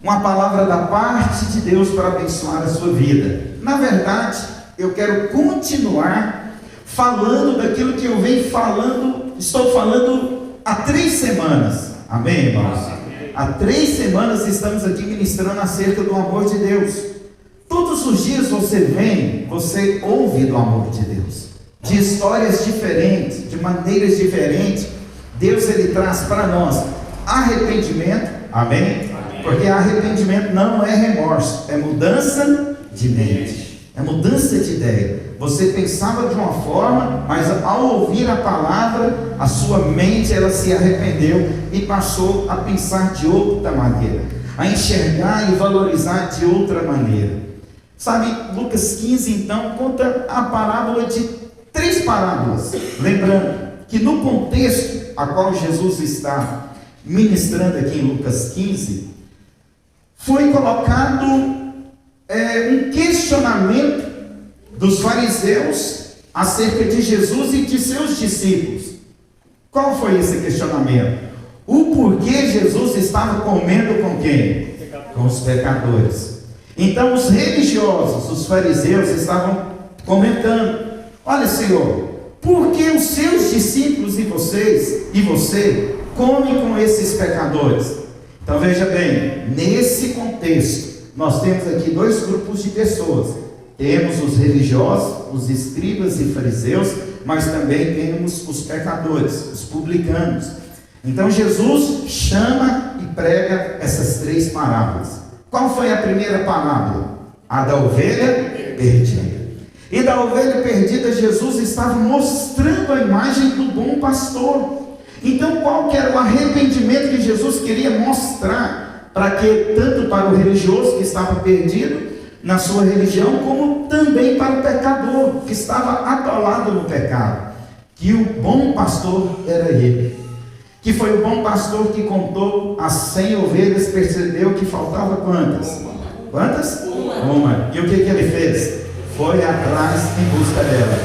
uma palavra da parte de Deus para abençoar a sua vida. Na verdade, eu quero continuar falando daquilo que eu venho falando, estou falando há 3 semanas. Amém, irmãos? Há 3 semanas estamos aqui ministrando acerca do amor de Deus. Todos os dias você ouve do amor de Deus, de histórias diferentes, de maneiras diferentes. Deus, ele traz para nós arrependimento, amém? Porque arrependimento não é remorso, é mudança de mente, é mudança de ideia. Você pensava de uma forma, mas ao ouvir a palavra, a sua mente, ela se arrependeu e passou a pensar de outra maneira, a enxergar e valorizar de outra maneira. Sabe, Lucas 15 então conta a parábola de 3 parábolas, lembrando que no contexto a qual Jesus está ministrando aqui em Lucas 15, foi colocado um questionamento dos fariseus acerca de Jesus e de seus discípulos. Qual foi esse questionamento? O porquê Jesus estava comendo com quem? Com os pecadores. Então os religiosos, os fariseus, estavam comentando: olha, Senhor, por que os seus discípulos e você comem com esses pecadores? Então veja bem, nesse contexto, nós temos aqui 2 grupos de pessoas. Temos os religiosos, os escribas e fariseus, mas também temos os pecadores, os publicanos. Então Jesus chama e prega essas 3 parábolas. Qual foi a primeira parábola? A da ovelha perdida. E da ovelha perdida, Jesus estava mostrando a imagem do bom pastor. Então, qual que era o arrependimento que Jesus queria mostrar? Para que, tanto para o religioso que estava perdido na sua religião, como também para o pecador que estava atolado no pecado. Que o bom pastor era ele. Que foi o bom pastor que contou as 100 ovelhas, percebeu que faltava quantas? Quantas? Uma. E o que ele fez? Foi atrás em busca dela.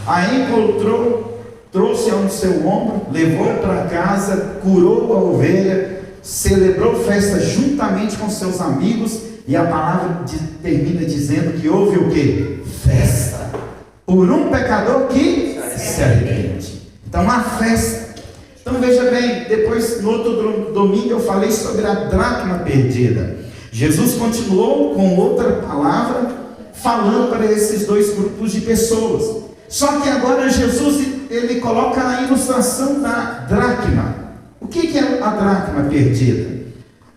Aí encontrou, trouxe-a no seu ombro, levou para casa, curou a ovelha, celebrou festa juntamente com seus amigos, e a palavra termina dizendo que houve o quê? Festa. Por um pecador que se arrepende. Então há festa. Então veja bem, depois no outro domingo eu falei sobre a dracma perdida. Jesus continuou com outra palavra, falando para esses 2 grupos de pessoas. Só que agora Jesus, ele coloca a ilustração da dracma. O que é a dracma perdida?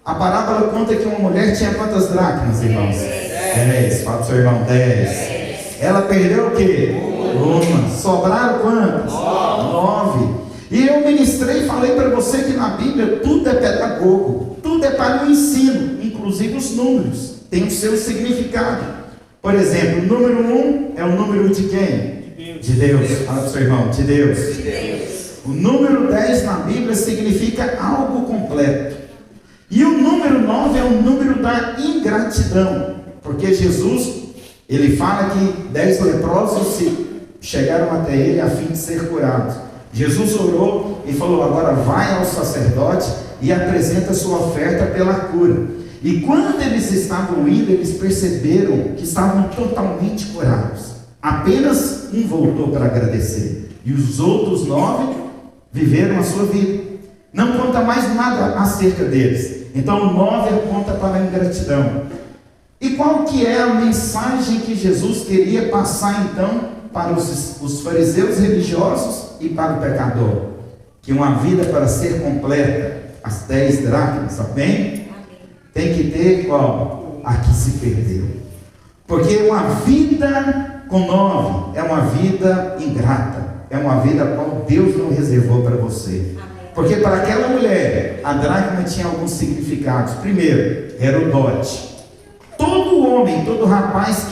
A parábola conta que uma mulher tinha quantas dracmas, irmãos? 10. Fala para o seu irmão, 10. Ela perdeu o quê? Uma. Sobraram quantas? 9. E eu ministrei e falei para você que na Bíblia tudo é pedagogo, tudo é para o ensino, inclusive os números, tem o seu significado. Por exemplo, o número 1 é o número de quem? De Deus. Fala para o seu irmão, de Deus. O número 10 na Bíblia significa algo completo. E o número 9 é o número da ingratidão, porque Jesus, ele fala que 10 leprosos chegaram até ele a fim de ser curados. Jesus orou e falou: agora vai ao sacerdote e apresenta sua oferta pela cura. E quando eles estavam indo, eles perceberam que estavam totalmente curados. Apenas um voltou para agradecer, e os outros 9 viveram a sua vida. Não conta mais nada acerca deles. Então o 9 aponta para a ingratidão. E qual que é a mensagem que Jesus queria passar então para os fariseus religiosos e para o pecador? Que uma vida, para ser completa, as 10 dracmas, amém? Tem que ter qual? A que se perdeu. Porque uma vida com 9 é uma vida ingrata, é uma vida a qual Deus não reservou para você. Porque para aquela mulher, a dracma tinha alguns significados. Primeiro, era o dote. Todo homem, todo rapaz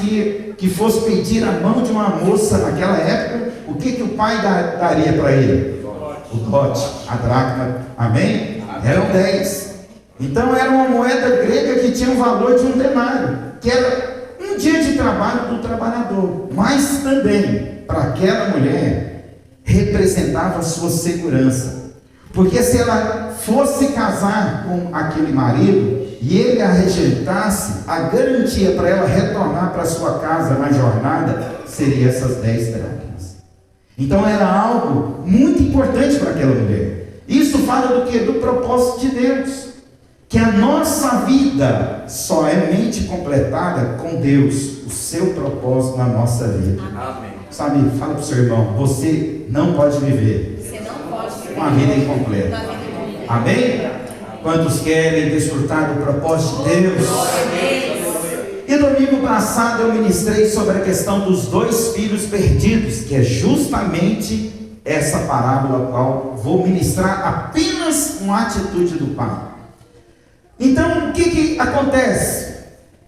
que fosse pedir a mão de uma moça naquela época, o que o pai daria para ele? O dote, a dracma, amém? Eram 10. Então era uma moeda grega que tinha o valor de um denário, que era um dia de trabalho do trabalhador. Mas também, para aquela mulher, representava a sua segurança. Porque se ela fosse casar com aquele marido, e ele a rejeitasse, a garantia para ela retornar para sua casa na jornada seria essas 10 dracmas. Então era algo muito importante para aquela mulher. Isso fala do quê? Do propósito de Deus. Que a nossa vida só é mente completada com Deus, o seu propósito na nossa vida. Amém. Sabe, fala para o seu irmão, você não pode viver uma vida incompleta. Amém? Quantos querem desfrutar do propósito de Deus? E domingo passado eu ministrei sobre a questão dos 2 filhos perdidos, que é justamente essa parábola a qual vou ministrar apenas uma atitude do pai. Então, o que acontece?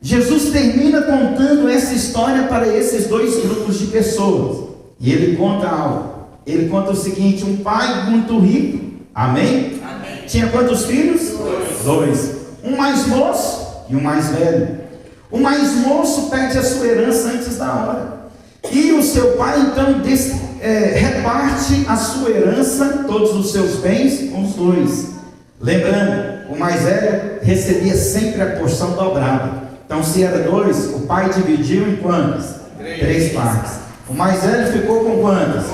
Jesus termina contando essa história para esses 2 grupos de pessoas. E ele conta algo. Ele conta o seguinte: um pai muito rico, amém? Amém. Tinha quantos filhos? 2. Um mais moço e um mais velho. O mais moço perde a sua herança antes da hora. E o seu pai, então, reparte a sua herança, todos os seus bens, com os 2. Lembrando, o mais velho recebia sempre a porção dobrada. Então, se era 2, o pai dividiu em quantas? 3 partes. O mais velho ficou com quantas?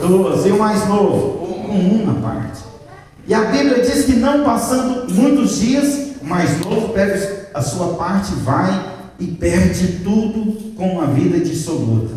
2. E o mais novo? Com uma parte. E a Bíblia diz que não passando muitos dias, o mais novo pega a sua parte, vai e perde tudo com uma vida dissoluta.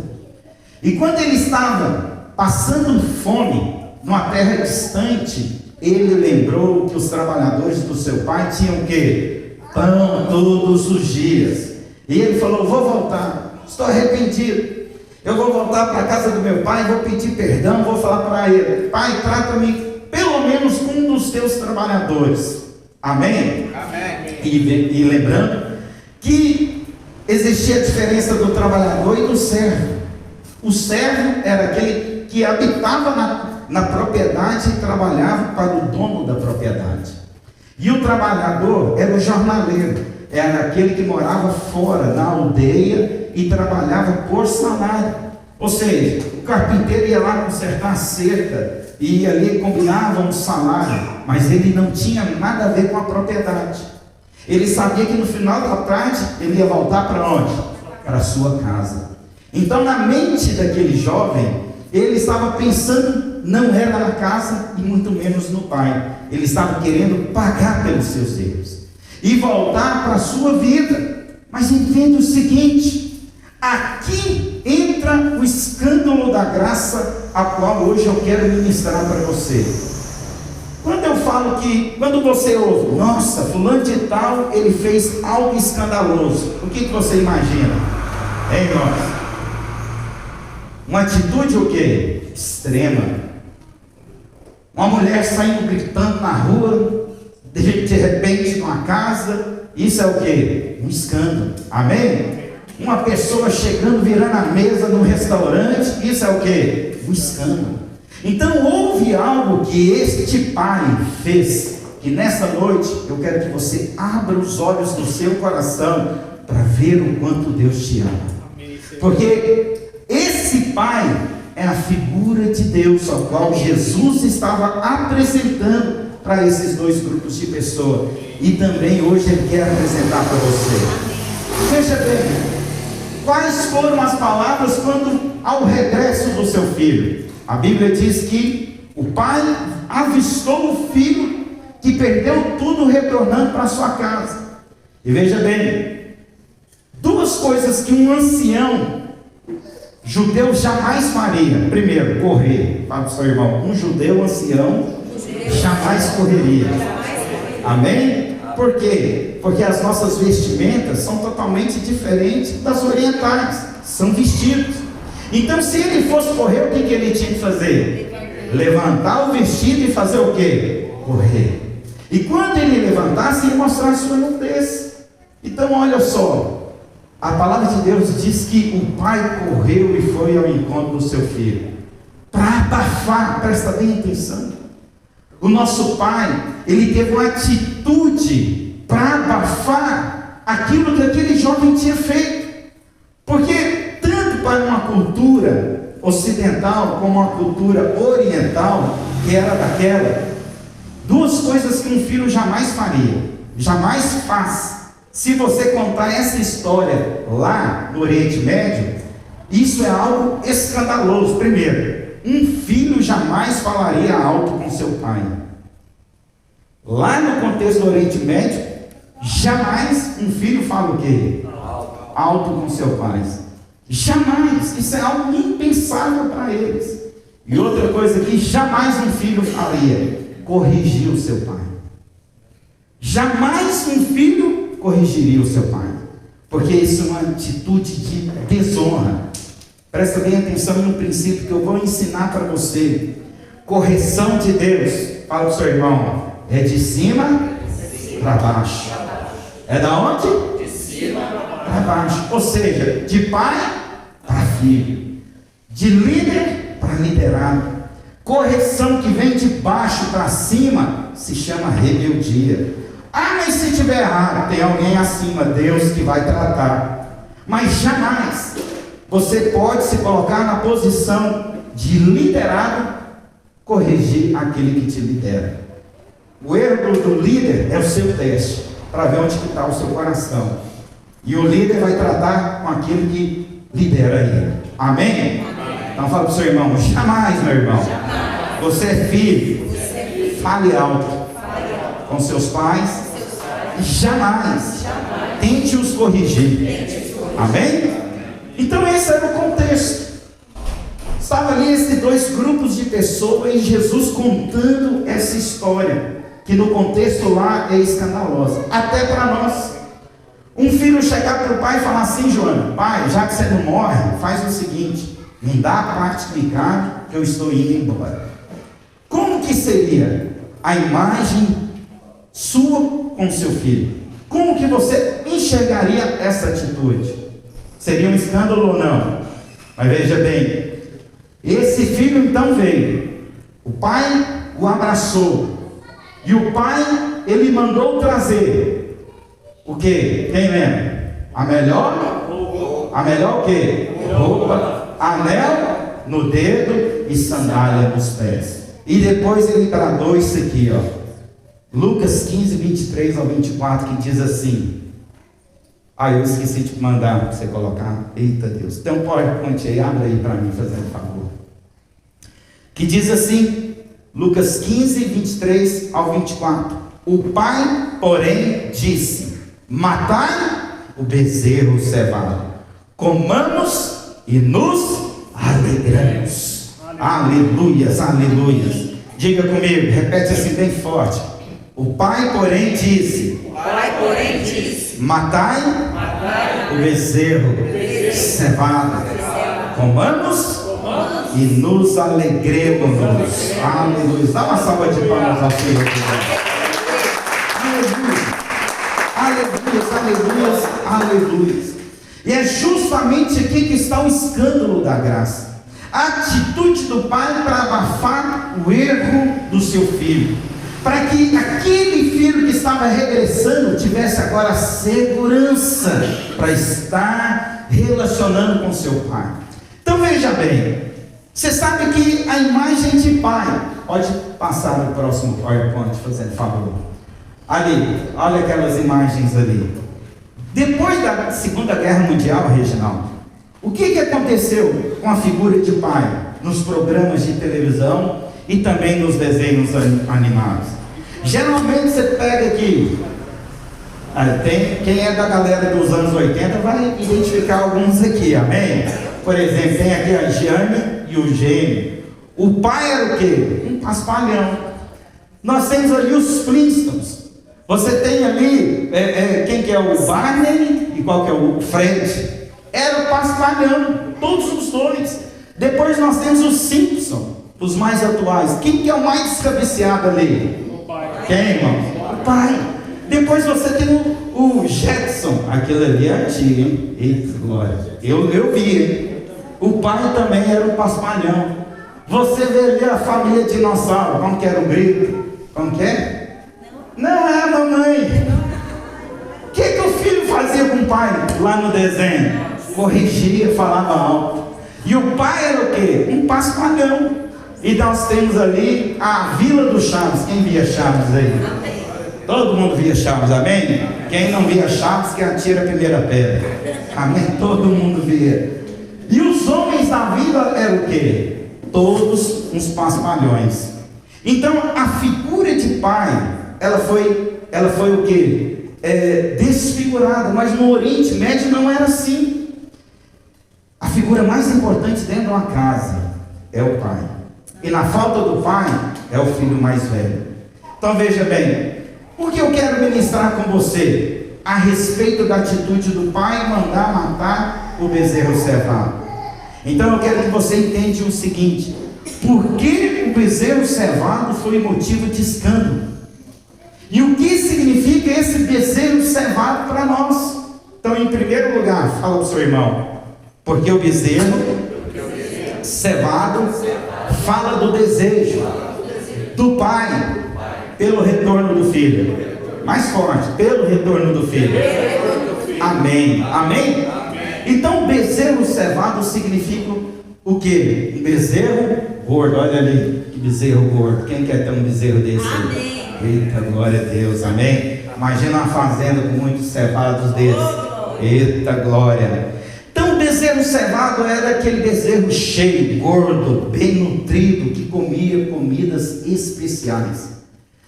E quando ele estava passando fome numa terra distante, ele lembrou que os trabalhadores do seu pai tinham o quê? Pão todos os dias. E ele falou: vou voltar, estou arrependido. Eu vou voltar para a casa do meu pai, vou pedir perdão, vou falar para ele: pai, trata-me pelo menos como um dos teus trabalhadores. Amém? Amém. E lembrando que existia a diferença do trabalhador e do servo. O servo era aquele que habitava na propriedade e trabalhava para o dono da propriedade. E o trabalhador era o jornaleiro, era aquele que morava fora, na aldeia, e trabalhava por salário. Ou seja, o carpinteiro ia lá consertar a cerca, e ali combinava um salário, mas ele não tinha nada a ver com a propriedade. Ele sabia que no final da tarde ele ia voltar para onde? Para a sua casa. Então, na mente daquele jovem, ele estava pensando, não era na casa e muito menos no pai. Ele estava querendo pagar pelos seus erros e voltar para a sua vida. Mas entenda o seguinte: aqui entra o escândalo da graça, a qual hoje eu quero ministrar para você. Quando eu falo que, quando você ouve, nossa, fulano de tal, ele fez algo escandaloso, o que você imagina? Hein, irmãos? Uma atitude o quê? Extrema. Uma mulher saindo gritando na rua, de repente numa casa, isso é o quê? Um escândalo. Amém? Uma pessoa chegando, virando a mesa num restaurante, isso é o quê? Um escândalo. Então houve algo que este pai fez, que nessa noite eu quero que você abra os olhos do seu coração para ver o quanto Deus te ama. Porque esse pai é a figura de Deus, a qual Jesus estava apresentando para esses 2 grupos de pessoas. E também hoje ele quer apresentar para você. Veja bem, quais foram as palavras quando ao regresso do seu filho? A Bíblia diz que o pai avistou o filho que perdeu tudo retornando para sua casa. E veja bem, 2 coisas que um ancião judeu jamais faria. Primeiro, correr. Fala para o seu irmão: um judeu ancião jamais correria. Amém? Por quê? Porque as nossas vestimentas são totalmente diferentes das orientais. São vestidos. Então, se ele fosse correr, o que ele tinha que fazer? Levantar o vestido e fazer o quê? Correr. E quando ele levantasse, ele mostrar a sua nudez. Então, olha só. A palavra de Deus diz que o pai correu e foi ao encontro do seu filho para abafar. Presta bem atenção. O nosso pai, ele teve uma atitude para abafar aquilo que aquele jovem tinha feito. Porque tanto para uma cultura ocidental como uma cultura oriental, que era daquela, 2 coisas que um filho jamais faria: jamais faz. Se você contar essa história lá no Oriente Médio, isso é algo escandaloso. Primeiro, um filho jamais falaria alto com seu pai. Lá no contexto do Oriente Médio, jamais um filho fala o quê? Alto com seu pai. Jamais. Isso é algo impensável para eles. E outra coisa que jamais um filho faria: corrigir o seu pai. Jamais um filho corrigiria o seu pai, porque isso é uma atitude de desonra. Presta bem atenção em um princípio que eu vou ensinar para você. Correção de Deus, fala para o seu irmão, é de cima para baixo. É da onde? De cima para baixo. Ou seja, de pai para filho, de líder para liderado. Correção que vem de baixo para cima se chama rebeldia. Ah, mas se tiver errado, tem alguém acima, Deus, que vai tratar. Mas jamais você pode se colocar na posição de liderado, corrigir aquele que te lidera. O erro do líder é o seu teste, para ver onde está o seu coração. E o líder vai tratar com aquele que lidera ele. Amém? Então fala para o seu irmão, jamais, meu irmão. Você é filho. Fale alto com seus pais. Jamais tente os corrigir. Amém? Então esse era o contexto. Estava ali esses dois grupos de pessoas e Jesus contando essa história, que no contexto lá é escandalosa, até para nós. Um filho chegar para o pai e falar assim: Joana, pai, já que você não morre, faz o seguinte, me dá a parte que cabe, que eu estou indo embora. Como que seria a imagem sua com seu filho? Como que você enxergaria essa atitude? Seria um escândalo ou não? Mas veja bem, esse filho então veio, o pai o abraçou, e o pai, ele mandou trazer o que? Quem lembra? A melhor o que? Roupa, anel no dedo e sandália nos pés. E depois ele bradou isso aqui, ó, Lucas 15, 23 ao 24, que diz assim. Eu esqueci de mandar para você colocar. Eita Deus, tem um PowerPoint aí, abre aí para mim, fazendo favor. Que diz assim, Lucas 15, 23 ao 24. O pai, porém, disse: matai o bezerro cevado, comamos e nos alegramos. Aleluias, aleluias. Diga comigo, repete assim bem forte. O pai, porém, disse: matai o bezerro cevado, comamos e nos alegremos. Aleluia. Dá uma salva de palmas ao Senhor. Aleluia, aleluia. E é justamente aqui que está o escândalo da graça. A atitude do pai para abafar o erro do seu filho, para que aquele filho que estava regressando tivesse agora segurança para estar relacionando com seu pai. Então veja bem, você sabe que a imagem de pai, pode passar no próximo PowerPoint, fazendo favor. Ali, olha aquelas imagens ali. Depois da Segunda Guerra Mundial, Reginaldo, o que aconteceu com a figura de pai nos programas de televisão e também nos desenhos animados? Geralmente você pega aqui, quem é da galera dos anos 80 vai identificar alguns aqui, amém? Por exemplo, tem aqui a Jane e o Gênio. O pai era o quê? Um paspalhão. Nós temos ali os Flintstones. Você tem ali, quem que é o Barney e qual que é o Fred? Era o paspalhão, todos os dois. Depois nós temos os Simpsons, os mais atuais. Quem que é o mais descabeceado ali? O pai. Quem, irmão? O pai. Depois você tem o Jetson. Aquilo ali é antigo, hein? Eita, glória. Eu vi, hein? O pai também era o paspalhão. Você vê ali a família dinossauro. Como que era o grito? Como que é? Não é a mamãe. O que o filho fazia com o pai lá no desenho? Corrigia, falava alto. E o pai era o quê? Um paspalhão. E nós temos ali a Vila do Chaves. Quem via Chaves aí? Todo mundo via Chaves, amém? Quem não via Chaves, que atira a primeira pedra. Amém? Todo mundo via. E os homens da vida eram o quê? Todos uns paspalhões. Então a figura de pai, ela foi o quê? Desfigurada. Mas no Oriente Médio não era assim. A figura mais importante dentro de uma casa é o pai. E na falta do pai, é o filho mais velho. Então veja bem, por que eu quero ministrar com você a respeito da atitude do pai mandar matar o bezerro cevado? Então eu quero que você entenda o seguinte: por que o bezerro cevado foi motivo de escândalo? E o que significa esse bezerro cevado para nós? Então, em primeiro lugar, fala para o seu irmão, porque o bezerro cevado fala do desejo do pai pelo retorno do filho. Mais forte, pelo retorno do filho. Amém. Amém? Então, bezerro cevado significa o quê? Um bezerro gordo. Olha ali, que bezerro gordo. Quem quer ter um bezerro desse aí? Amém. Eita, glória a Deus. Amém? Imagina uma fazenda com muitos cevados desses. Eita, glória. Então, o bezerro cevado era aquele bezerro cheio, gordo, bem nutrido, que comia comidas especiais.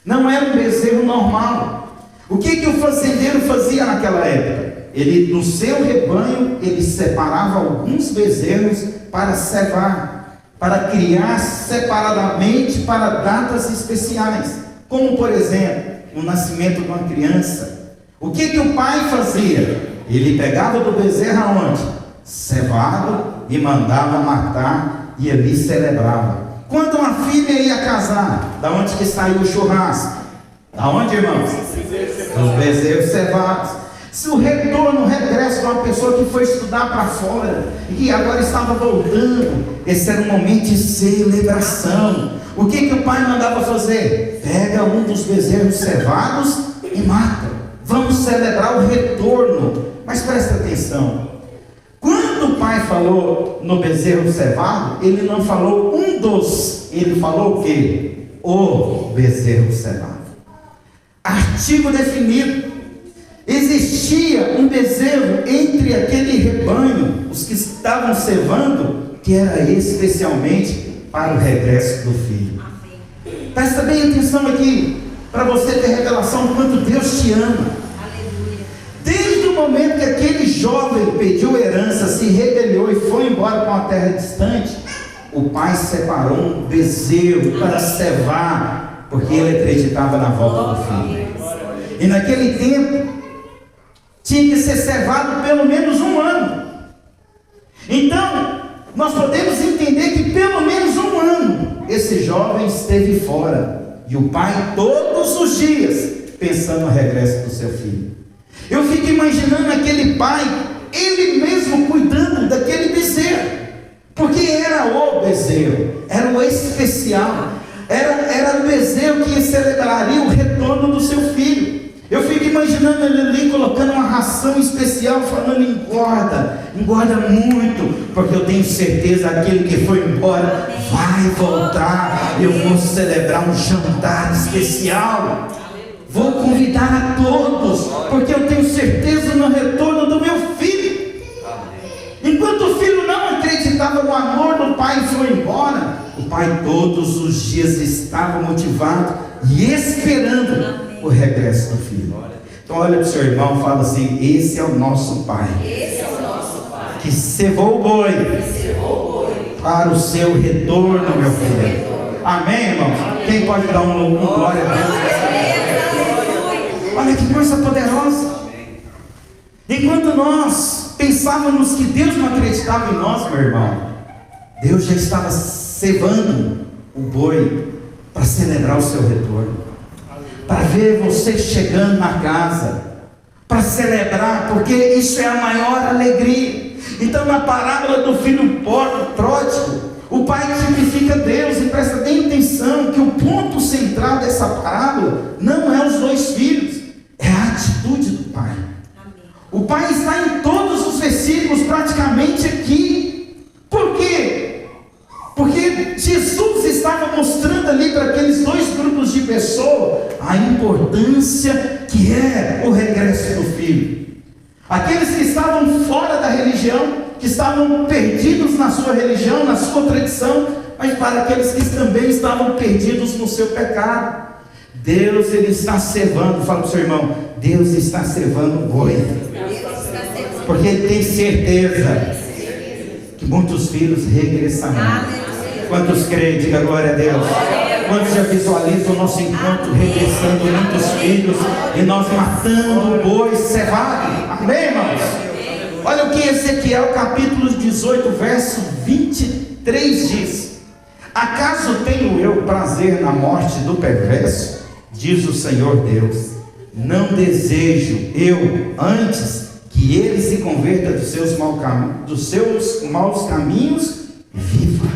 Não era um bezerro normal. O que o fazendeiro fazia naquela época? Ele, no seu rebanho, ele separava alguns bezerros para cevar, para criar separadamente para datas especiais, como por exemplo, o nascimento de uma criança. O que o pai fazia? Ele pegava do bezerro aonde? Cevado, e mandava matar, e ali celebrava. Quando uma filha ia casar, da onde que saiu o churrasco? Da onde, irmãos? Dos bezerros cevados. Se o retorno, o regresso de uma pessoa que foi estudar para fora e que agora estava voltando, esse era um momento de celebração. O que o pai mandava fazer? Pega um dos bezerros cevados e mata. Vamos celebrar o retorno. Mas presta atenção, quando o pai falou no bezerro cevado, ele não falou um dos, ele falou o quê? O bezerro cevado. Artigo definido. Existia um bezerro entre aquele rebanho, os que estavam cevando, que era especialmente para o regresso do filho. Presta bem atenção aqui, para você ter revelação do quanto Deus te ama. Desde o momento que aquele jovem pediu herança, se rebelou e foi embora para uma terra distante, o pai separou um bezerro para cevar, porque ele acreditava na volta do filho. E naquele tempo tinha que ser cevado pelo menos um ano. Então nós podemos entender que pelo menos um ano esse jovem esteve fora, e o pai todos os dias pensando no regresso do seu filho. Eu fico imaginando aquele pai, ele mesmo cuidando daquele bezerro, porque era o bezerro, era o especial, era o bezerro que celebraria o retorno do seu filho. Eu fico imaginando ele ali colocando uma ração especial, falando: engorda muito, porque eu tenho certeza aquele que foi embora vai voltar. Eu vou celebrar um jantar especial, vou convidar a todos, porque eu tenho certeza no retorno do meu filho. Enquanto o filho não acreditava no amor do pai e foi embora, o pai todos os dias estava motivado e esperando o regresso do filho. Então olha para o seu irmão e fala assim: esse é o nosso pai, que cevou o boi para o seu retorno, meu filho. Amém, irmão? Quem pode dar um glória a Deus? Olha que coisa poderosa. Enquanto nós pensávamos que Deus não acreditava em nós, meu irmão, Deus já estava cevando o boi para celebrar o seu retorno, para ver você chegando na casa, para celebrar, porque isso é a maior alegria. Então, na parábola do filho pródigo, o pai tipifica Deus, e presta bem atenção que o ponto central dessa parábola não é os dois filhos, é a atitude do pai. O pai está em todos os versículos praticamente aqui. Por quê? Porque Jesus estava mostrando ali para aqueles dois grupos de pessoas a importância importância que é o regresso do Filho. Aqueles que estavam fora da religião, que estavam perdidos na sua religião, na sua tradição, mas para aqueles que também estavam perdidos no seu pecado. Deus, Ele está cevando, fala para o seu irmão, Deus está cevando o boi, porque Ele tem certeza que muitos filhos regressarão. Quantos creem? Diga glória a Deus. Quantos já visualizam o nosso encontro regressando muitos filhos e nós matando o boi cevado? Amém, irmãos? Olha o que Ezequiel capítulo 18 verso 23 diz: acaso tenho eu prazer na morte do perverso? Diz o Senhor Deus, não desejo eu antes que ele se converta dos seus maus caminhos e viva.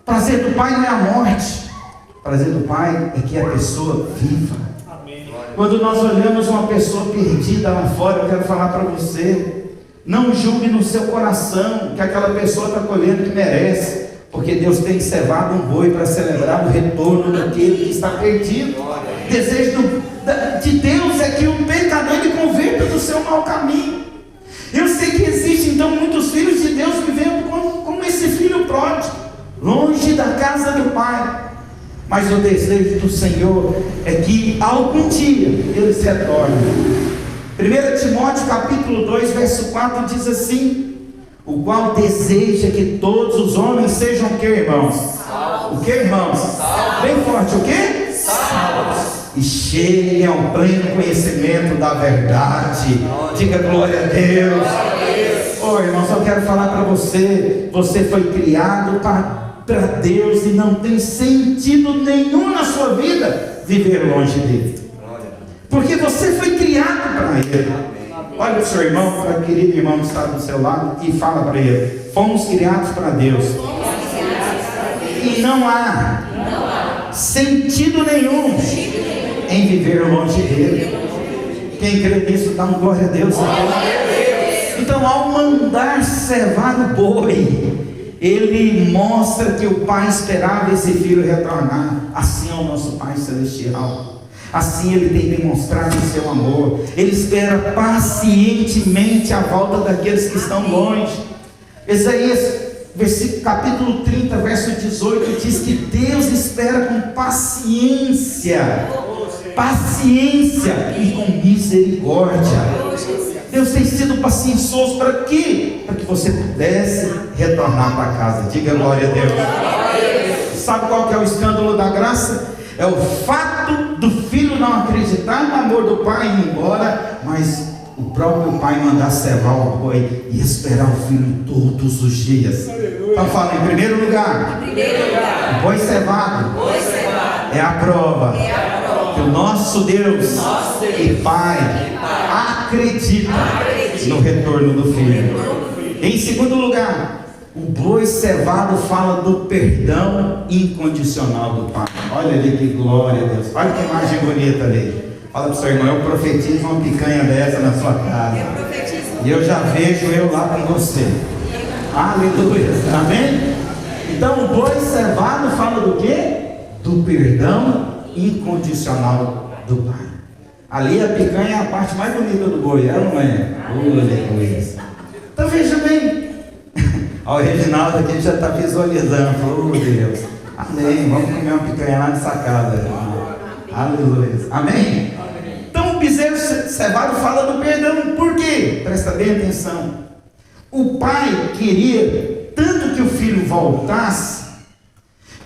O prazer do Pai não é a morte, o prazer do Pai é que a pessoa viva. Amém. Quando nós olhamos uma pessoa perdida lá fora, eu quero falar para você, não julgue no seu coração que aquela pessoa está colhendo o que merece, porque Deus tem cevado um boi para celebrar o retorno daquele que está perdido. O desejo de Deus é que o pecador ele converta do seu mau caminho. Eu sei que existem então muitos filhos de Deus vivendo como esse filho pródigo, longe da casa do Pai. Mas o desejo do Senhor é que algum dia eles retornem. 1 Timóteo capítulo 2 verso 4 diz assim: o qual deseja que todos os homens sejam o que, irmãos? Salvos. O que, irmãos? Salvos. Bem forte, o que? Salvos. E cheguem ao pleno conhecimento da verdade. Diga glória a Deus. Ô irmãos, eu quero falar para você, você foi criado para Deus e não tem sentido nenhum na sua vida viver longe dele, porque você foi criado para ele. Olha para o seu irmão, para o querido irmão que está do seu lado e fala para ele: fomos criados para Deus e não há sentido nenhum em viver longe dele. Quem crê nisso dá uma glória a Deus. Então, ao mandar cevar o boi, ele mostra que o Pai esperava esse filho retornar. Assim é o nosso Pai Celestial. Assim Ele tem demonstrado o seu amor. Ele espera pacientemente a volta daqueles que estão longe. Isaías, capítulo 30, verso 18, diz que Deus espera com paciência e com misericórdia. Deus tem sido paciencioso para quê? Para que você pudesse retornar para casa. Diga glória a Deus. Sabe qual que é o escândalo da graça? É o fato do filho não acreditar no amor do pai e ir embora, mas o próprio pai mandar cevar o boi e esperar o filho todos os dias. Então fala, em primeiro lugar, o boi cevado é a prova que o nosso Deus e Pai acredita no retorno do filho. Em segundo lugar, o boi cevado fala do perdão incondicional do Pai. Olha ali que glória a Deus. Olha que imagem bonita ali. Fala para o seu irmão: eu profetizo uma picanha dessa na sua casa. E eu já vejo eu lá com você. Aleluia. Amém? Então o boi cevado fala do quê? Do perdão incondicional do Pai. Ali a picanha é a parte mais bonita do boi, ela não é? Aleluia. Então veja bem. O Reginaldo aqui já está visualizando. Oh Deus. Amém. Vamos comer uma picanha lá nessa casa. Aleluia. Amém? Então o bezerro cevado fala do perdão. Por quê? Presta bem atenção. O pai queria tanto que o filho voltasse,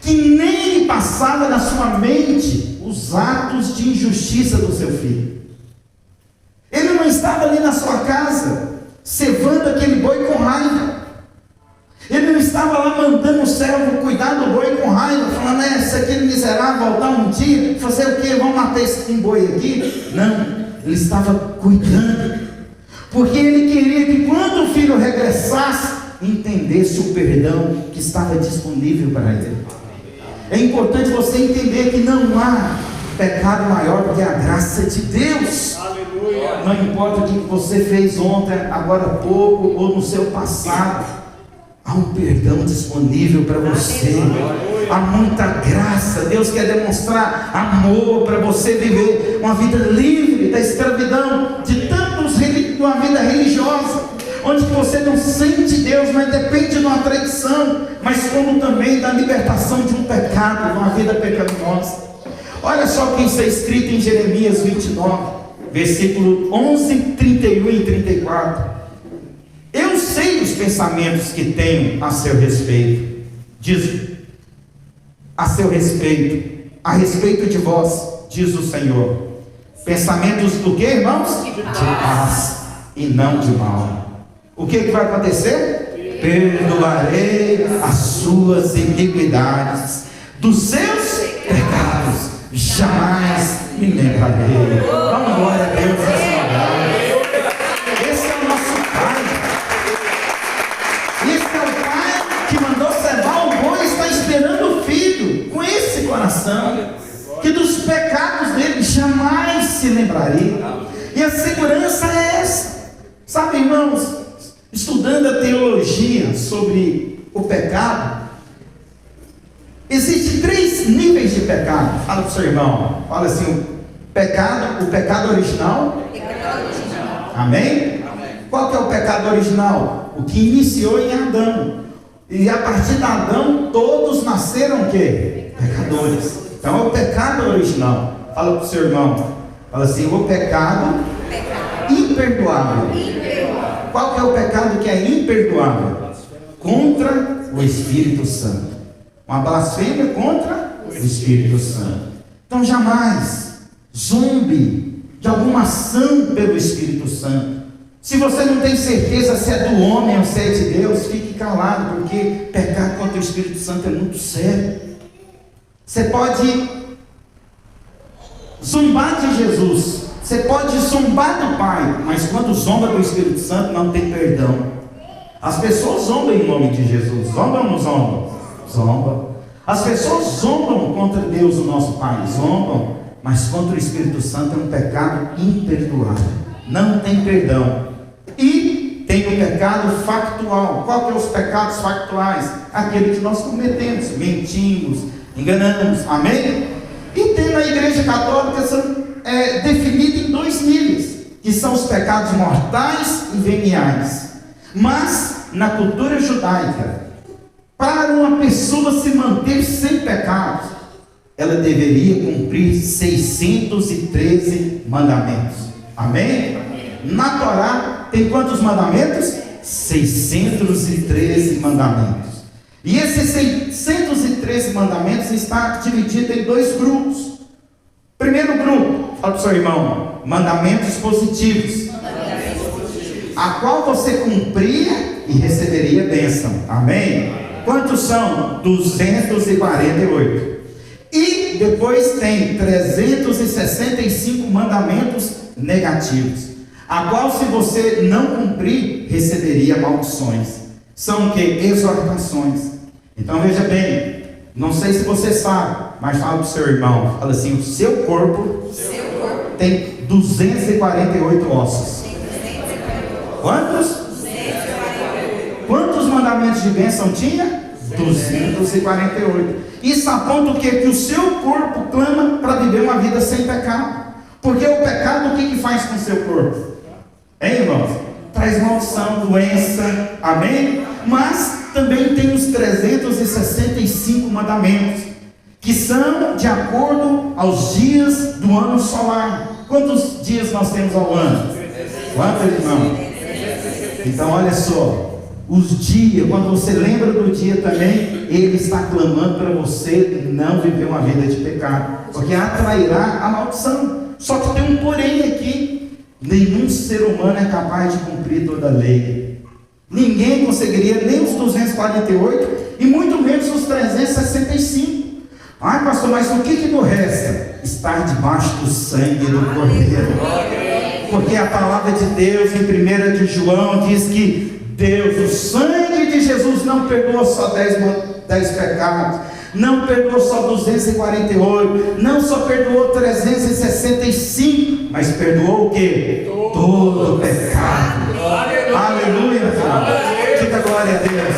que nem passava na sua mente os atos de injustiça do seu filho. Ele não estava ali na sua casa cevando aquele boi com raiva. Ele não estava lá mandando o servo cuidar do boi com raiva, falando: se aquele miserável voltar um dia, fazer o quê? Vamos matar esse boi aqui? Não, ele estava cuidando, porque ele queria que quando o filho regressasse, entendesse o perdão que estava disponível para ele. É importante você entender que não há pecado maior do que a graça de Deus. Aleluia. Não importa o que você fez ontem, agora há pouco ou no seu passado, há um perdão disponível para você. há muita graça. Deus quer demonstrar amor para você viver uma vida livre da escravidão, de uma vida religiosa, onde você não sente Deus, mas depende de uma tradição, mas como também da libertação de um pecado, de uma vida pecaminosa. Olha só o que está escrito em Jeremias 29, versículo 11, 31 e 34. Eu sei os pensamentos que tenho a seu respeito, diz a respeito de vós, diz o Senhor. Pensamentos do que, irmãos? De paz e não de mal. O que vai acontecer? Perdoarei as suas iniquidades, dos seus pecados jamais me lembrarei. Vamos, glória a Deus nessa hora. Esse é o nosso Pai. Esse é o Pai que mandou cevar o boi e está esperando o filho com esse coração, que dos pecados dele jamais se lembraria. E a segurança é essa. Sabe, irmãos, estudando a teologia sobre o pecado, existem 3 níveis de pecado. Fala para o seu irmão, fala assim: o pecado original. Amém? Qual que é o pecado original? O que iniciou em Adão. E a partir de Adão, todos nasceram o quê? Pecadores. Então é o pecado original. Fala para o seu irmão, fala assim: o pecado imperdoável. Qual que é o pecado que é imperdoável? Contra o Espírito Santo. Uma blasfêmia contra o Espírito Santo. Então jamais zombe de alguma ação pelo Espírito Santo. Se você não tem certeza se é do homem ou se é de Deus, fique calado, porque pecar contra o Espírito Santo é muito sério. Você pode zombar de Jesus, você pode zombar do Pai, mas quando zomba do Espírito Santo não tem perdão. As pessoas zombam em nome de Jesus. Zombam ou não zombam? Zombam. As pessoas zombam contra Deus, o nosso Pai. Zombam. Mas contra o Espírito Santo é um pecado imperdoável. Não tem perdão. E tem o pecado factual. Qual que é os pecados factuais? Aquele que nós cometemos. Mentimos, enganamos. Amém? E tem na Igreja Católica definido em 2 níveis, que são os pecados mortais e veniais. Mas na cultura judaica, para uma pessoa se manter sem pecados, ela deveria cumprir 613 mandamentos. Amém? Na Torá tem quantos mandamentos? 613 mandamentos. E esses 613 mandamentos está dividido em 2 grupos. Primeiro grupo, fala para o seu irmão, mandamentos positivos, a qual você cumpria e receberia bênção. Amém? Quantos são? 248. E depois tem 365 mandamentos negativos, a qual se você não cumprir, receberia maldições. São o que? Exortações. Então veja bem, não sei se você sabe, mas fala para o seu irmão, fala assim: o seu corpo tem 248 ossos. Quantos? Quantos mandamentos de bênção tinha? 248. Isso aponta o que? Que o seu corpo clama para viver uma vida sem pecado. Porque o pecado, o que faz com o seu corpo? Hein, irmãos? Traz maldição, doença, amém? Mas também tem os 365 mandamentos, que são de acordo aos dias do ano solar. Quantos dias nós temos ao ano? Quantos, irmãos? Então olha só, os dias, quando você lembra do dia também, ele está clamando para você não viver uma vida de pecado, porque atrairá a maldição. Só que tem um porém aqui: nenhum ser humano é capaz de cumprir toda a lei. Ninguém conseguiria nem os 248 e muito menos os 365. Ai, pastor, mas o que nos resta? Estar debaixo do sangue do Cordeiro. Porque a palavra de Deus em 1 de João diz que Deus, o sangue de Jesus, não perdoa só 10 pecados, não perdoou só 248, não só perdoou 365, mas perdoou o que? Todo o pecado. Aleluia. Diga glória a Deus.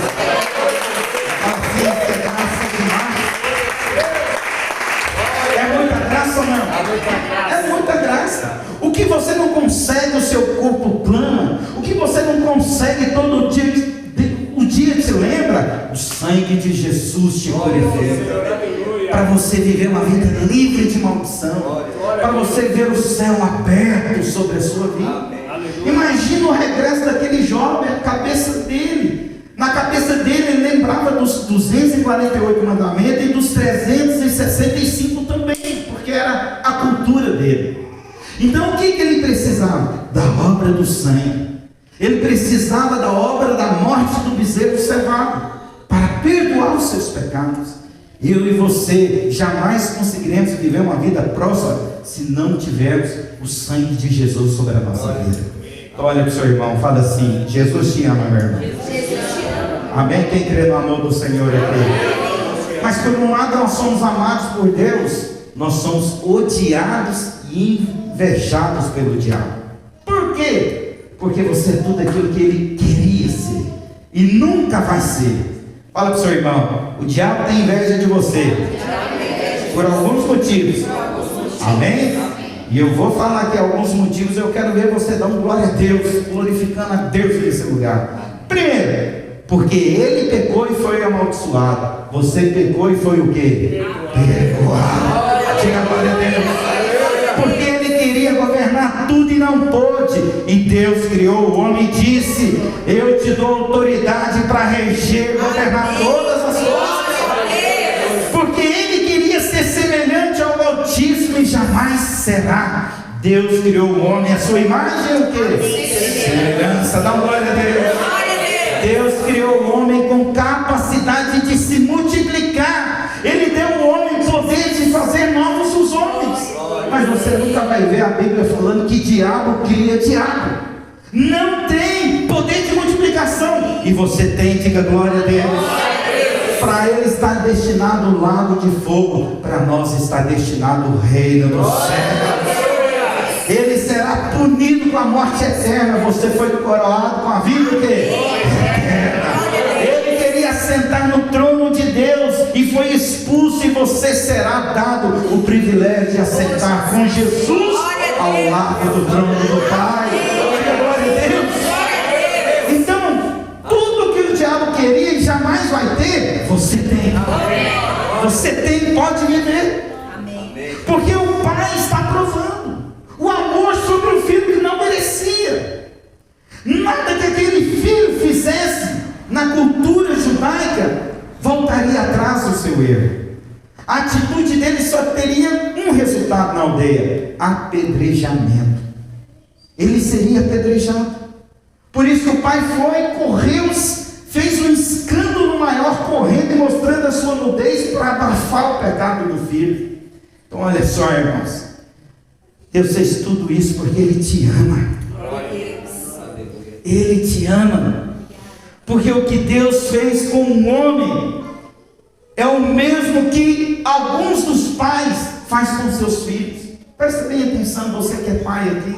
Assim é graça demais. consegue todo dia, o dia te lembra, o sangue de Jesus te purifica, para você viver uma vida livre de maldição, para você ver o céu aberto sobre a sua vida. Imagina o regresso daquele jovem, a cabeça dele. Na cabeça dele ele lembrava dos 248 mandamentos e dos 365 também, porque era a cultura dele. Então o que ele precisava? Da obra do sangue. Ele precisava da obra da morte do bezerro cevado para perdoar os seus pecados. Eu e você jamais conseguiremos viver uma vida próspera se não tivermos o sangue de Jesus sobre a nossa vida. Então olha para o seu irmão, fala assim: Jesus te ama, meu irmão. Amém? Quem crê no amor do Senhor aqui? Mas por um lado nós somos amados por Deus, nós somos odiados e invejados pelo diabo. Por quê? Porque você é tudo aquilo que ele queria ser e nunca vai ser. Fala para o seu irmão: o diabo tem inveja de você por alguns motivos. Amém? E eu vou falar aqui alguns motivos. Eu quero ver você dar glória a Deus, glorificando a Deus nesse lugar. Primeiro, porque ele pecou e foi amaldiçoado. Você pecou e foi o quê? Perdoado. Diga glória a Deus. Porque ele queria governar tudo e não pôde. E Deus criou o homem e disse: eu te dou autoridade para reger, governar todas as coisas. Porque ele queria ser semelhante ao Altíssimo e jamais será. Deus criou o homem à sua imagem, o quê? Semelhança. Dá glória a Deus. Deus criou o homem com capacidade de se multiplicar. Ele deu ao homem poder de fazer novos os homens. Mas você nunca vai ver a Bíblia falando que diabo cria diabo. Não tem poder de multiplicação. E você tem, diga glória a Deus. Para ele está destinado o lago de fogo, para nós está destinado o reino do céu. Ele será punido com a morte eterna. Você foi coroado com a vida eterna. Ele queria sentar no trono de Deus e foi expulso, e você será dado o privilégio de assentar com Jesus ao lado do trono do Pai. Glória a Deus. Então, tudo que o diabo queria e jamais vai ter, você tem. Você tem, pode viver. Porque o Pai está provando o amor sobre um filho que não merecia. Nada que aquele filho fizesse na cultura judaica voltaria atrás do seu erro. A atitude dele só teria um resultado na aldeia: apedrejamento. Ele seria apedrejado. Por isso que o pai foi, correu, fez um escândalo maior, correndo e mostrando a sua nudez para abafar o pecado do filho. Então olha só, irmãos, Deus fez tudo isso porque Ele te ama. Ele te ama. Porque o que Deus fez com o homem é o mesmo que alguns dos pais fazem com seus filhos. Presta bem atenção, você que é pai aqui.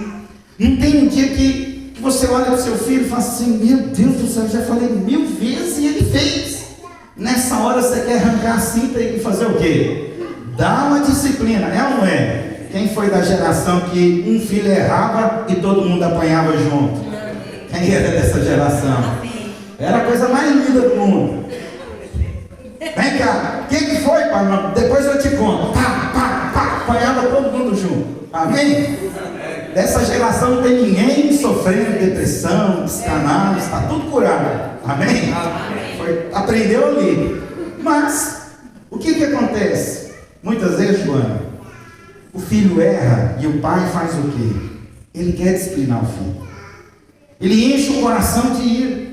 Não tem um dia que você olha para o seu filho e fala assim: meu Deus do céu, eu já falei 1000 vezes e ele fez. Nessa hora você quer arrancar a cinta e fazer o quê? Dá uma disciplina, é ou não é? Quem foi da geração que um filho errava e todo mundo apanhava junto? Quem era dessa geração? Era a coisa mais linda do mundo. Vem cá, quem que foi, pai? Depois eu te conto. Apanhava todo mundo junto. Amém? Dessa geração não tem ninguém sofrendo depressão, psicanálise, está tudo curado. Amém? Aprendeu ali. Mas, o que acontece? Muitas vezes, Joana, o filho erra e o pai faz o quê? Ele quer disciplinar o filho. Ele enche o coração de ira.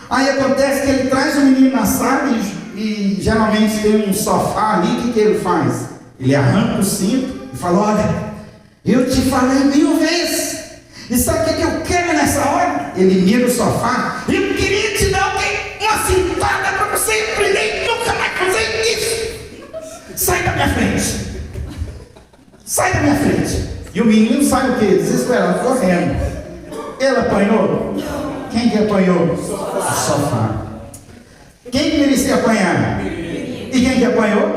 Aí acontece que ele traz o menino na sala e geralmente tem um sofá ali. O que ele faz? Ele arranca o cinto e fala: olha, eu te falei 1000 vezes. E sabe o que eu quero nessa hora? Ele mira o sofá. Eu queria te dar uma cintada para você aprender nunca mais fazer isso. Sai da minha frente. Sai da minha frente. E o menino sai o quê? Desesperado, correndo. Ele apanhou? Quem que apanhou? O sofá. Quem que merecia apanhar? E quem que apanhou?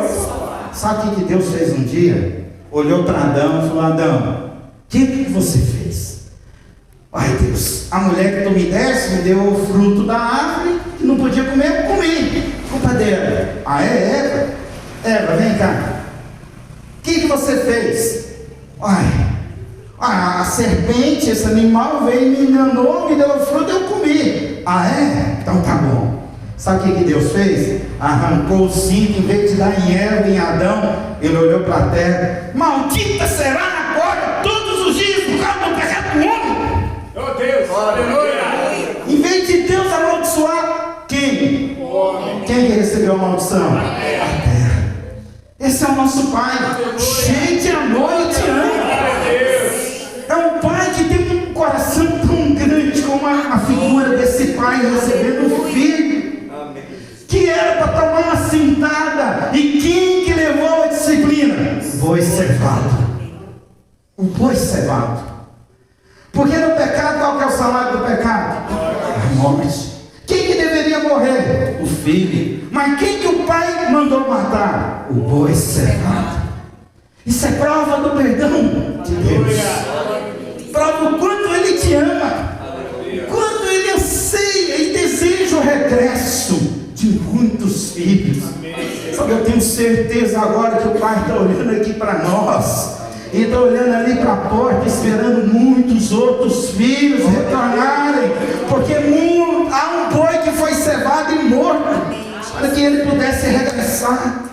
Sabe o que Deus fez um dia? Olhou para Adão e falou: Adão, o que você fez? Ai Deus, a mulher que tu me deste me deu o fruto da árvore que não podia comer, eu comi. Culpa dela. Ah, é Eva? Eva, vem cá. O que você fez? Ai, a serpente, esse animal veio, me enganou, me deu o fruto, eu comi. Ah, é? Então tá bom. Sabe o que Deus fez? Arrancou o cinto, em vez de dar em Eva, em Adão, ele olhou para a terra. Maldita será agora, todos os dias, por causa do pecado do homem. Oh Deus, aleluia. Em vez de Deus amaldiçoar, quem? O homem. Quem recebeu a maldição? A terra. Esse é o nosso Pai, cheio de amor e te ama. É um Pai que tem um coração tão grande como a figura desse Pai recebendo o filho. Que era para tomar uma cintada. E quem que levou a disciplina? O boi cevado. O boi cevado. Porque no pecado, qual que é o salário do pecado? A morte. Quem que deveria morrer? O filho. Mas quem que o pai mandou matar? O boi cevado. Isso é prova do perdão de Deus. Prova o quanto ele te ama. Quanto ele anseia e deseja o regresso de muitos filhos. Sabe, eu tenho certeza agora que o Pai está olhando aqui para nós, e está olhando ali para a porta, esperando muitos outros filhos retornarem, porque há um boi que foi cevado e morto, para que ele pudesse regressar.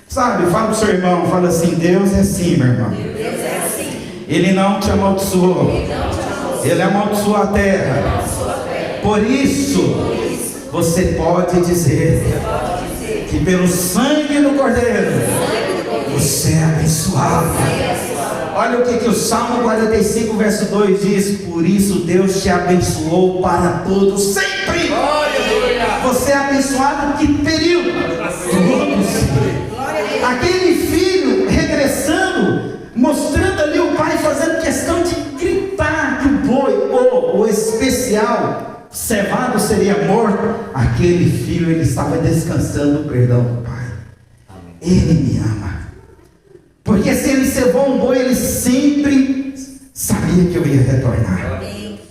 Sabe, fala para o seu irmão, fala assim: Deus é assim, meu irmão. Ele não te amaldiçoou, ele amaldiçoou a terra. Por isso você pode dizer que pelo sangue do Cordeiro você é abençoado. Olha o que o Salmo 45, verso 2 diz: por isso Deus te abençoou para todos sempre. Você é abençoado que período? Todos. Aquele filho regressando, mostrando ali o pai fazendo questão de gritar que o boi, o especial cevado seria morto. Aquele filho, ele estava descansando o perdão do pai. Ele me ama, porque se ele cevou um boi, ele sempre sabia que eu ia retornar.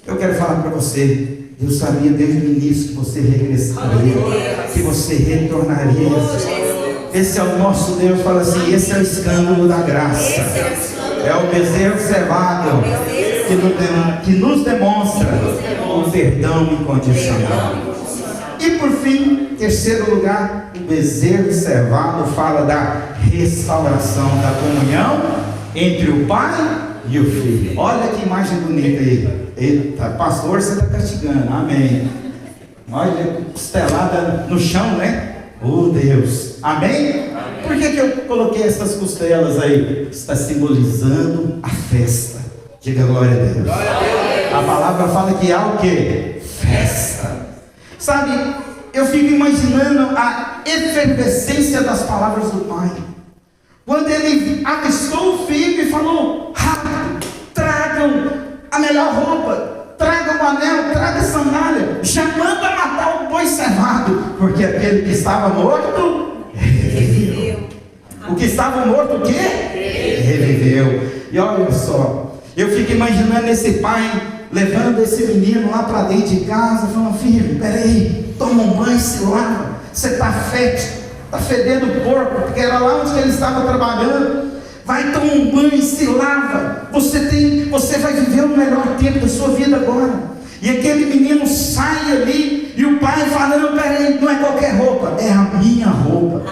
Eu quero falar para você, Deus sabia desde o início que você regressaria, que você retornaria. Esse é o nosso Deus. Fala assim: esse é o escândalo da graça, é o bezerro cevado que nos demonstra o perdão incondicional. E por fim, em terceiro lugar, o bezerro cevado fala da restauração da comunhão entre o pai e o filho. Olha que imagem bonita aí. Eita, pastor, você está castigando. Amém. Olha, costelada no chão, né? Oh Deus, amém? Por que eu coloquei essas costelas aí? Está simbolizando a festa. Diga glória a Deus. A palavra fala que há o que? Festa. Sabe, eu fico imaginando a efervescência das palavras do pai, quando ele avistou o filho e falou: rápido, tragam a melhor roupa, tragam o anel, tragam a sandália, já manda matar o boi cevado, porque aquele que estava morto reviveu. O que estava morto o quê? Reviveu. E olha só, eu fico imaginando esse pai levando esse menino lá para dentro de casa, falando: filho, peraí, toma um banho, se lava, você está fétido, está fedendo porco, porque era lá onde ele estava trabalhando. Vai tomar um banho, se lava, você vai viver o melhor tempo da sua vida agora. E aquele menino sai ali, e o pai falando: peraí, não é qualquer roupa, é a minha roupa.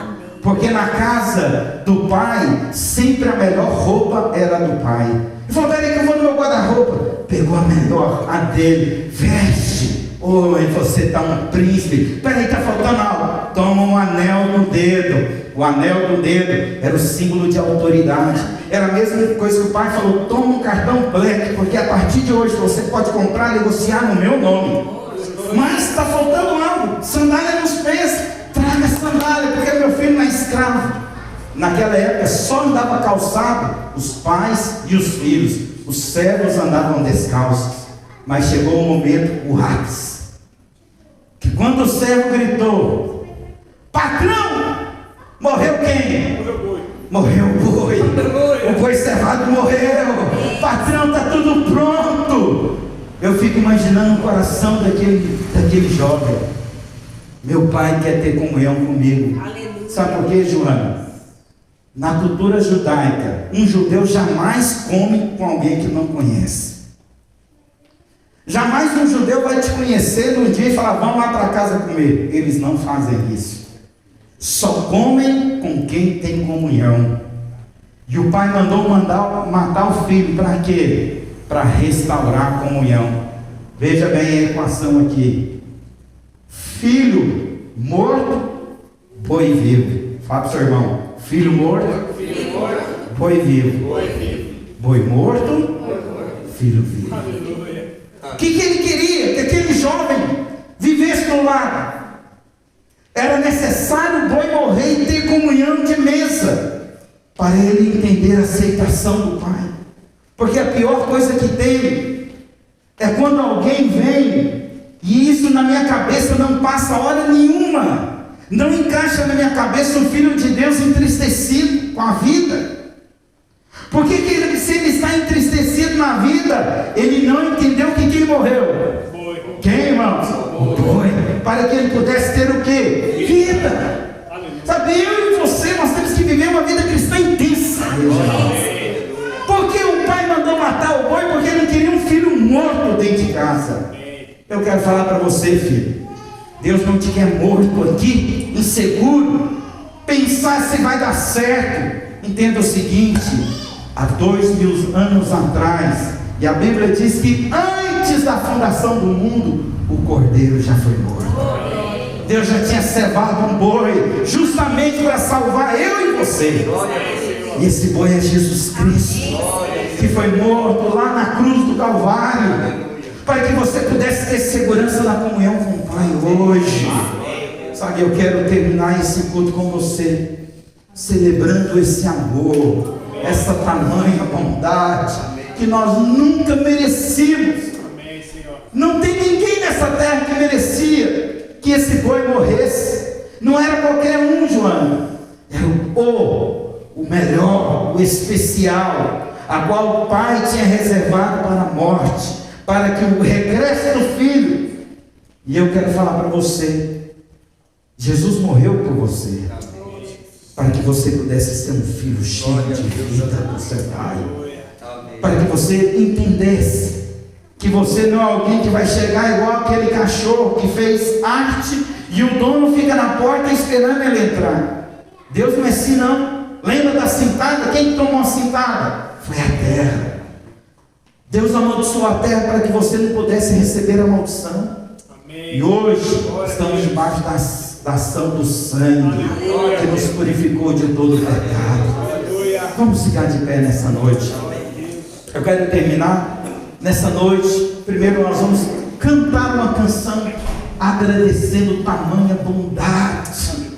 Porque na casa do pai, sempre a melhor roupa era do pai. Ele falou: peraí que eu vou no meu guarda-roupa. Pegou a melhor, a dele, veste. Oi, você está um príncipe. Peraí, está faltando algo. Toma um anel no dedo. O anel do dedo era o símbolo de autoridade. Era a mesma coisa que o pai falou: toma um cartão black, porque a partir de hoje você pode comprar e negociar no meu nome. Mas está faltando algo. Sandália nos pés. Traga sandália, porque meu filho não é escravo. Naquela época só andava calçado os pais e os filhos. Os servos andavam descalços. Mas chegou o momento, o ápice, que quando o servo gritou: patrão, morreu quem? Morreu o boi. O boi cevado morreu. Patrão, está tudo pronto. Eu fico imaginando o coração daquele jovem. Meu pai quer ter comunhão comigo. Aleluia. Sabe por quê, Joana? Na cultura judaica, um judeu jamais come com alguém que não conhece. Jamais um judeu vai te conhecer num dia e falar, vamos lá para casa comer. Eles não fazem isso. Só comem com quem tem comunhão. E o pai mandou matar o filho para quê? Para restaurar a comunhão. Veja bem a equação aqui. Filho morto, boi vivo. Fala para o seu irmão. Filho morto, boi vivo. Boi morto, filho vivo. O que ele queria? Que aquele jovem vivesse no lar. Era necessário o boi morrer e ter comunhão de mesa, para ele entender a aceitação do pai. Porque a pior coisa que tem é quando alguém vem, e isso na minha cabeça não passa hora nenhuma, não encaixa na minha cabeça um filho de Deus entristecido com a vida. Porque se ele está entristecido na vida, ele não entendeu que quem morreu? Quem, irmãos? O boi. Para que ele pudesse ter o quê? Vida. Sabe, eu e você, nós temos que viver uma vida cristã intensa. Por que o pai mandou matar o boi? Porque ele queria um filho morto dentro de casa. Eu quero falar para você, filho, Deus não te quer morto aqui, inseguro, pensar se vai dar certo. Entenda o seguinte: há 2000 anos atrás, e a Bíblia diz que antes da fundação do mundo, o cordeiro já foi morto. Deus já tinha cevado um boi, justamente para salvar eu e você. E esse boi é Jesus Cristo, que foi morto lá na cruz do Calvário, para que você pudesse ter segurança na comunhão com o Pai hoje. Sabe, eu quero terminar esse culto com você, celebrando esse amor, essa tamanha bondade, que nós nunca merecíamos. Não tem ninguém nessa terra que merecia que esse boi morresse. Não era qualquer um, Joana. Era o melhor, o especial, a qual o pai tinha reservado para a morte, para que o regresso do filho. E eu quero falar para você, Jesus morreu por você, para que você pudesse ser um filho cheio de vida do seu pai, para que você entendesse que você não é alguém que vai chegar igual aquele cachorro que fez arte e o dono fica na porta esperando ele entrar. Deus não é assim, não. Lembra da cintada? Quem tomou a cintada? Foi a terra. Deus amaldiçoou a terra para que você não pudesse receber a maldição. Amém. E hoje estamos debaixo da ação do sangue que nos purificou de todo o pecado. Vamos ficar de pé nessa noite. Eu quero terminar nessa noite. Primeiro nós vamos cantar uma canção agradecendo tamanha bondade.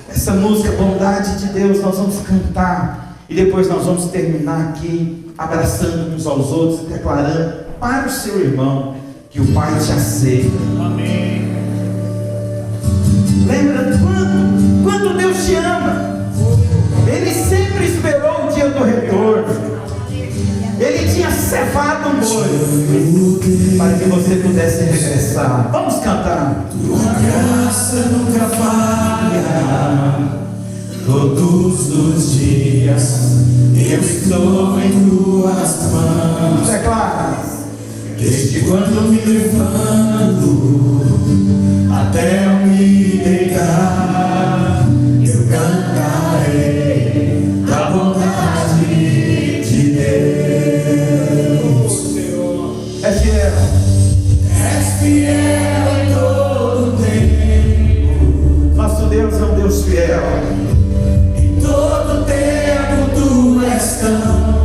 Essa música, Bondade de Deus, nós vamos cantar. E depois nós vamos terminar aqui abraçando uns aos outros e declarando para o seu irmão que o Pai te aceita. Amém. Lembra quanto Deus te ama. Ele sempre esperou o dia do retorno. Ele tinha cevado um boi para que você pudesse regressar. Vamos cantar. Tua graça nunca falha. Todos os dias eu estou em tuas mãos. Declara. Desde quando me levanto até eu me deitar, eu cantarei da bondade de Deus. É fiel. És fiel em todo tempo. Nosso Deus é um Deus fiel. Em todo tempo tu és tão bom.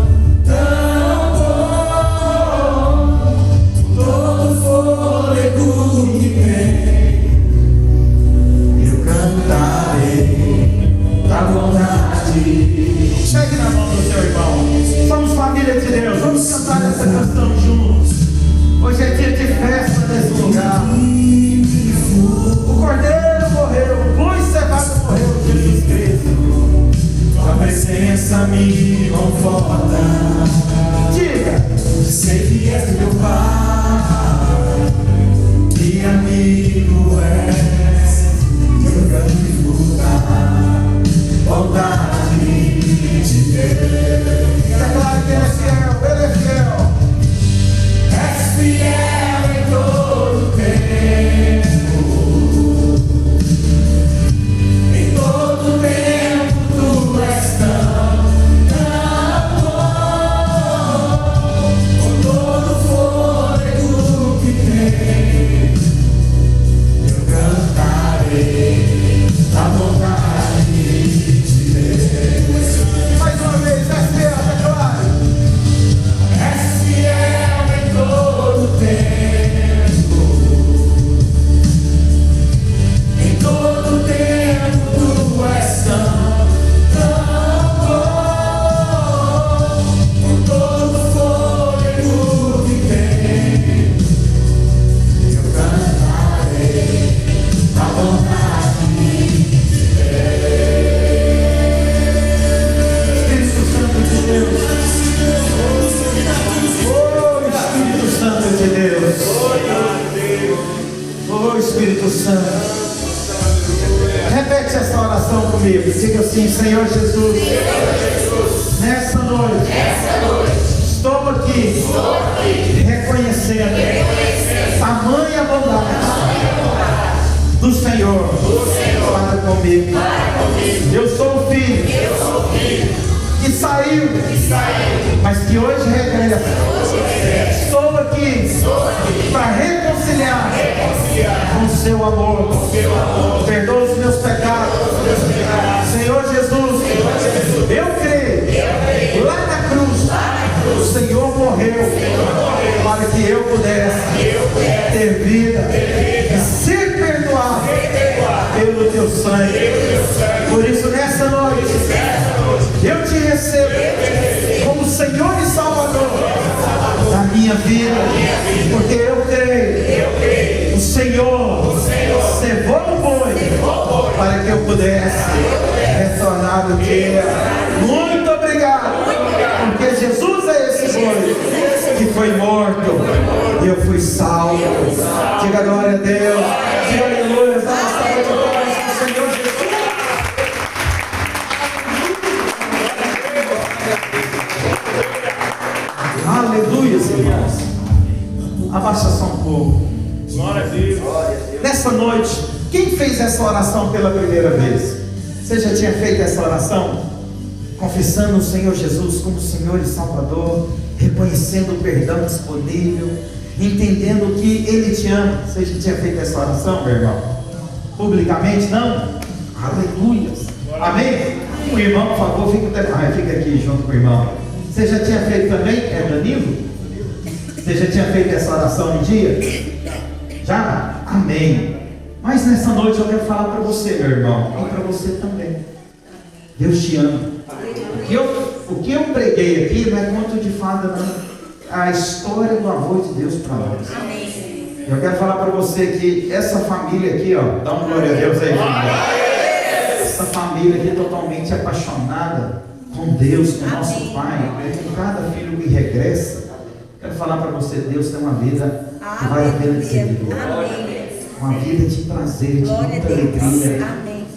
Todo fôlego que tem, eu cantarei da bondade. Chegue na mão do seu irmão. Somos família de Deus. Vamos cantar essa canção juntos. Hoje é dia de festa nesse lugar. O cordeiro morreu, o boi cevado morreu, Jesus Cristo. Tua presença me conforta. Diga. Sei que és meu Pai. Espírito Santo. Repete essa oração comigo. Diga assim: Senhor Jesus, nessa noite, estou aqui reconhecendo tamanha bondade do Senhor para comigo. Eu sou o filho que saiu, mas que hoje regressa. Estou aqui para reconciliar com o seu amor. Perdoa os meus pecados. Senhor Jesus, eu creio. Lá na cruz, o Senhor morreu para que eu pudesse ter vida e ser perdoado pelo teu sangue. Por isso, nessa noite, eu te recebo como Senhor e Salvador da minha vida, porque eu creio. O Senhor cevou o boi para que eu pudesse retornar do dia. Muito obrigado, porque Jesus é esse boi que foi morto e eu fui salvo. Diga glória a Deus. Diga aleluia. Dá uma salva de palmas para o Senhor Jesus. Aleluia, irmãos. Abaixa só um pouco. Glória a Deus. Nessa noite, quem fez essa oração pela primeira vez? Você já tinha feito essa oração? Confessando o Senhor Jesus como Senhor e Salvador, reconhecendo o perdão disponível, entendendo que Ele te ama. Você já tinha feito essa oração, meu irmão? Publicamente, não? Aleluia. Amém? O irmão, por favor, fica aqui junto com o irmão. Você já tinha feito também? É Danilo? Você já tinha feito essa oração um dia? Já? Amém. Mas nessa noite eu quero falar para você, meu irmão, e para você também. Deus te ama. O que eu preguei aqui não é conto de fada, não. A história do amor de Deus para nós. Eu quero falar para você que essa família aqui, ó, dá uma glória a Deus aí, gente. Essa família aqui totalmente apaixonada com Deus, com nosso Pai, com cada filho que regressa. Quero falar para você, Deus tem uma vida que vale a pena de ser uma vida de prazer, de muita alegria.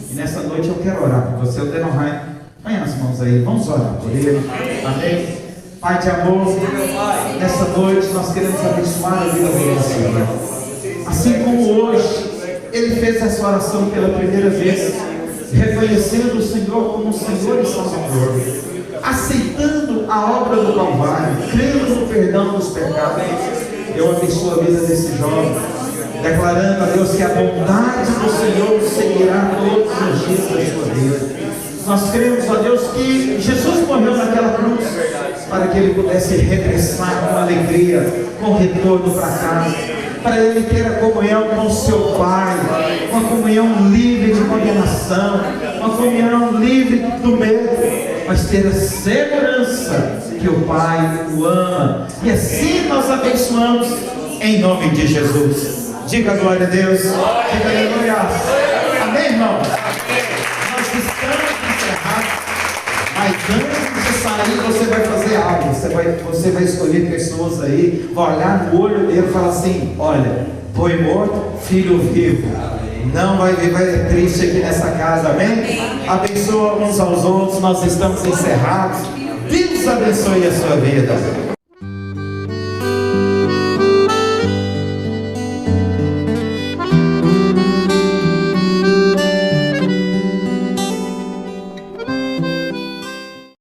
E nessa noite eu quero orar por você. O Denohai, põe as mãos aí, vamos orar por ele. Amém? Pai de amor, nessa noite nós queremos abençoar a vida do Senhor. Assim como hoje ele fez essa oração pela primeira vez, reconhecendo o Senhor como Senhor e Salvador, aceitando a obra do Calvário, crendo no perdão dos pecados. Eu abençoo a vida desse jovem, declarando a Deus que a bondade do Senhor seguirá todos os dias da sua vida. Nós cremos, ó Deus, que Jesus morreu naquela cruz para que ele pudesse regressar com alegria, com retorno para casa, para ele ter a comunhão com o seu Pai, uma comunhão livre de condenação, uma comunhão livre do medo, mas ter a segurança que o Pai o ama. E assim nós abençoamos em nome de Jesus. Diga glória a Deus. Diga aleluia. Amém, irmão? Nós estamos encerrados, mas antes de sair você vai fazer algo. Você vai escolher pessoas aí, vai olhar no olho dele e falar assim: olha, foi morto, filho vivo. Não vai viver triste aqui nessa casa, amém? Abençoa uns aos outros. Nós estamos encerrados. Deus abençoe a sua vida.